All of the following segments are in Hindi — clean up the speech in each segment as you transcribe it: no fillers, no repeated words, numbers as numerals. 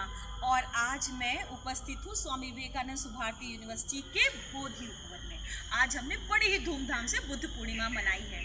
पूर्णिमा और आज मैं उपस्थित हूँ स्वामी विवेकानंद सुभारती यूनिवर्सिटी के बोधि भवन में। आज हमने बड़ी ही धूमधाम से बुद्ध पूर्णिमा मनाई है।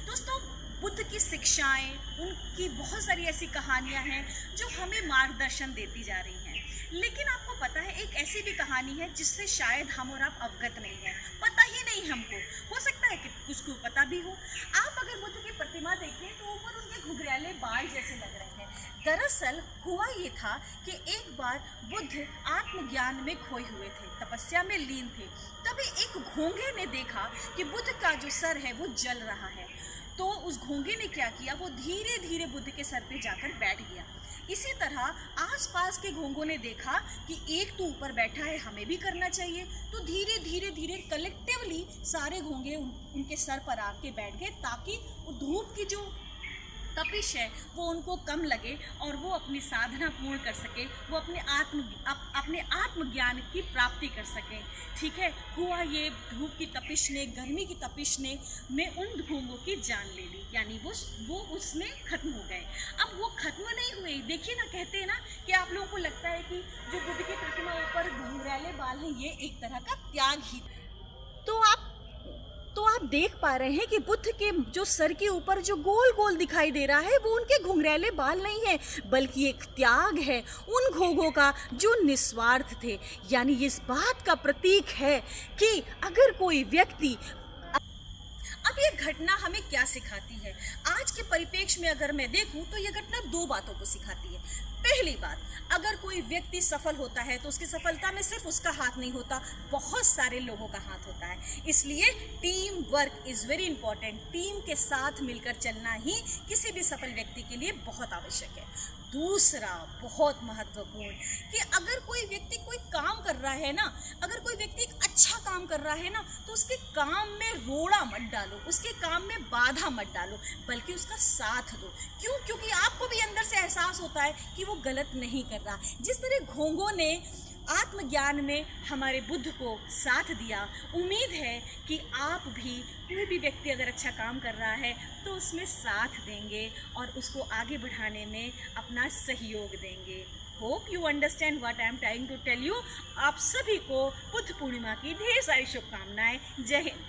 दोस्तों, बुद्ध की शिक्षाएं, उनकी बहुत सारी ऐसी कहानियां हैं जो हमें मार्गदर्शन देती जा रही हैं। लेकिन आपको पता है, एक ऐसी भी कहानी है जिससे शायद हम और आप अवगत नहीं हैं, पता ही नहीं हमको। हो सकता है कि कुछ को पता भी हो। आप अगर बुद्ध की प्रतिमा देखें तो ऊपर उनके घुघराले बाल जैसे लग रहे हैं। दरअसल हुआ ये था कि एक बार बुद्ध आत्मज्ञान में खोए हुए थे, तपस्या में लीन थे। तभी एक घोंघे ने देखा कि बुद्ध का जो सर है वो जल रहा है। तो उस घोंघे ने क्या किया, वो धीरे धीरे बुद्ध के सर पे जाकर बैठ गया। इसी तरह आसपास के घोंघों ने देखा कि एक तो ऊपर बैठा है, हमें भी करना चाहिए। तो धीरे धीरे धीरे कलेक्टिवली सारे घोंघे उनके सर पर आके बैठ गए, ताकि धूप की जो तपिश है वो उनको कम लगे और वो अपनी साधना पूर्ण कर सके, वो अपने आत्मज्ञान की प्राप्ति कर सके। ठीक है, हुआ ये, धूप की तपिश ने, गर्मी की तपिश ने में उन घोंघों की जान ले ली, यानी वो उसमें खत्म हो गए। अब वो खत्म नहीं हुए। देखिए ना, कहते हैं ना कि आप लोगों को लगता है कि जो बुद्ध की प्रतिमा ऊपर घुंघराले बाल हैं, ये एक तरह का त्याग ही। तो आप देख पा रहे हैं कि बुद्ध के जो सर के ऊपर जो गोल गोल दिखाई दे रहा है वो उनके घुंघराले बाल नहीं है, बल्कि एक त्याग है उन घोंघों का जो निस्वार्थ थे। यानी इस बात का प्रतीक है कि अगर कोई व्यक्ति, अब ये घटना हमें क्या सिखाती है? आज के परिप्रेक्ष्य में अगर मैं देखूं तो ये घटना दो बातों को सिखाती है। पहली बात, अगर कोई व्यक्ति सफल होता है तो उसकी सफलता में सिर्फ उसका हाथ नहीं होता, बहुत सारे लोगों का हाथ होता है। इसलिए team work is very important. Team के साथ मिलकर चलना ही किसी भी सफल व्यक्ति के लिए बहुत आवश्यक है। दूसरा बहुत महत्वपूर्ण, कि अगर कोई व्यक्ति कोई काम कर रहा है ना, अगर कोई व्यक्ति एक अच्छा काम कर रहा है ना, तो उसके काम में रोड़ा मत डालो, उसके काम में बाधा मत डालो, बल्कि उसका साथ दो। क्यों? क्योंकि आपको भी अंदर से एहसास होता है कि वो गलत नहीं कर रहा। जिस तरह घोंघों ने आत्मज्ञान में हमारे बुद्ध को साथ दिया, उम्मीद है कि आप भी, कोई भी व्यक्ति अगर अच्छा काम कर रहा है तो उसमें साथ देंगे और उसको आगे बढ़ाने में अपना सहयोग देंगे। Hope you understand what I am trying to tell you. आप सभी को बुद्ध पूर्णिमा की ढेर सारी शुभकामनाएं। जय हिंद।